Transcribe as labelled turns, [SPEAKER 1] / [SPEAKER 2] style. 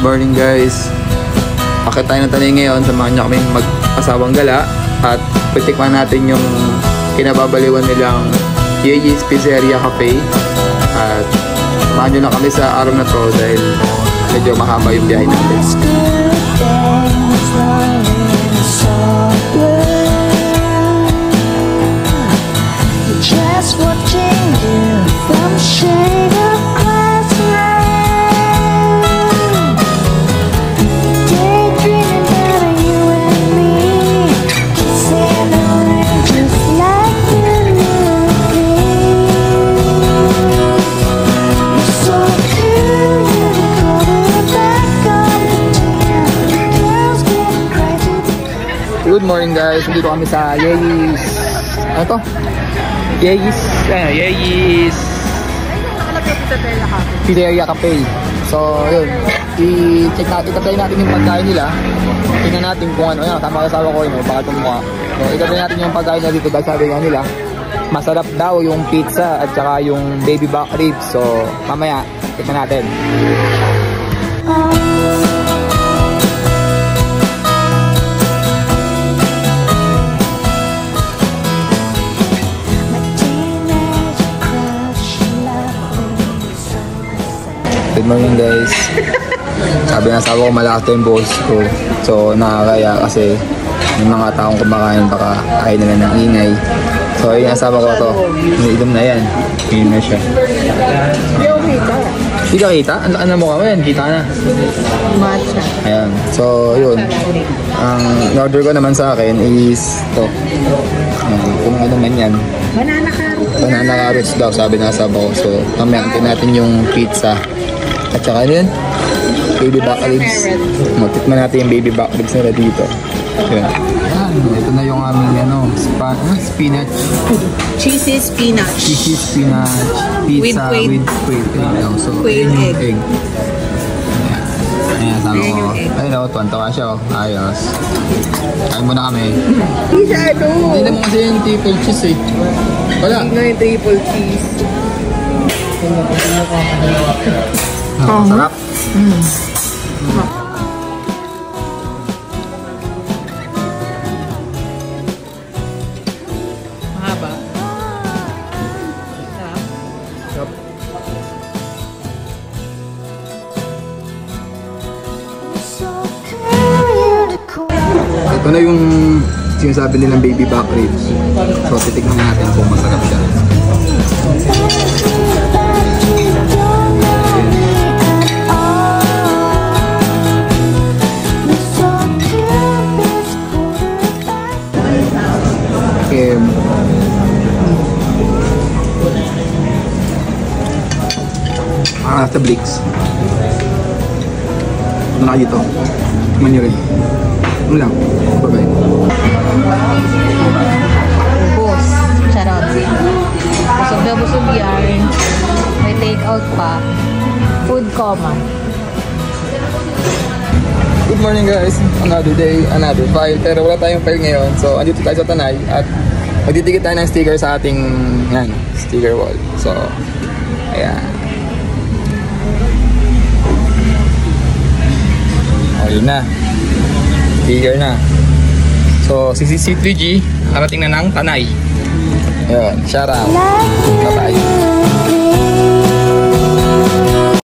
[SPEAKER 1] Good morning guys. Akit tayo ng Tanay ngayon. Samahan niyo kaming mag-asawang gala at pitikman natin yung kinababaliwan nilang Yeye's Pizzeria Cafe. At samahan niyo na kami sa araw na to dahil medyo mahaba yung biyahe natin.
[SPEAKER 2] Just watching you from shade of glass line, daydreaming about you and me, kissing around just like the movie. You're so cool, you're the quarterback on the team. Girls get crazy.
[SPEAKER 1] Good morning guys. Dito kami sa Yeye's. Ano to? Yeye's Pizzeria Cafe. So, yun. Itatry natin yung pagkain nila. Tingnan natin kung ano. Yan, tama kasawa ko yun. Baka tumuha. So, itatry natin yung pagkain nila dito dahil sabi nga nila, masarap daw yung pizza at saka yung baby back ribs. So, mamaya, tingnan natin. Good morning guys. Sabi ng asawa ko malakas yung boss ko. So nakakaya kasi may mga taong kumakain baka ayaw nila ng ingay. So yung asawa ko to, iniidom na yan. Inom na siya. Hindi ka kita? Ano mo ka yan? Kita na.
[SPEAKER 3] Matcha.
[SPEAKER 1] Ayan. So yun. Ang in-order ko naman sa akin is to. Kung ano man yan.
[SPEAKER 3] Banana carrots.
[SPEAKER 1] Banana carrots daw sabi ng asawa ko. So mamaya natin yung pizza. At saka yun, baby back ribs. Tikman natin yung baby back ribs nila dito. Yan. Ito na yung aming spinach.
[SPEAKER 3] Cheesy spinach.
[SPEAKER 1] Cheesy spinach. Pizza with quail. So,
[SPEAKER 3] quail egg.
[SPEAKER 1] Ayan, sabi ko. Ayun o, tuwan-tawa siya o. Ayos. Kain muna kami. Hindi naman kasi yung triple cheese eh. Wala.
[SPEAKER 3] Hindi na yung triple cheese.
[SPEAKER 1] Sarap.
[SPEAKER 3] Mahaba. Sarap.
[SPEAKER 1] Ito na yung sinasabi nilang baby back ribs. So titignan natin kung masarap siya. Sa Blix. Ano na dito? Tikman nyo rin. Ano lang? Bye-bye.
[SPEAKER 3] Boss. Charot. Busog na busog yan. May take out pa. Food coma.
[SPEAKER 1] Good morning guys. Another day, another file. Pero wala tayong file ngayon. So, andito tayo sa Tanay at magdidikit tayo ng sticker sa ating sticker wall. So, ayan. Yun na. Sticker na. So, si C3G, nakarating na ng Tanay. Ayun, shout out. Bye-bye.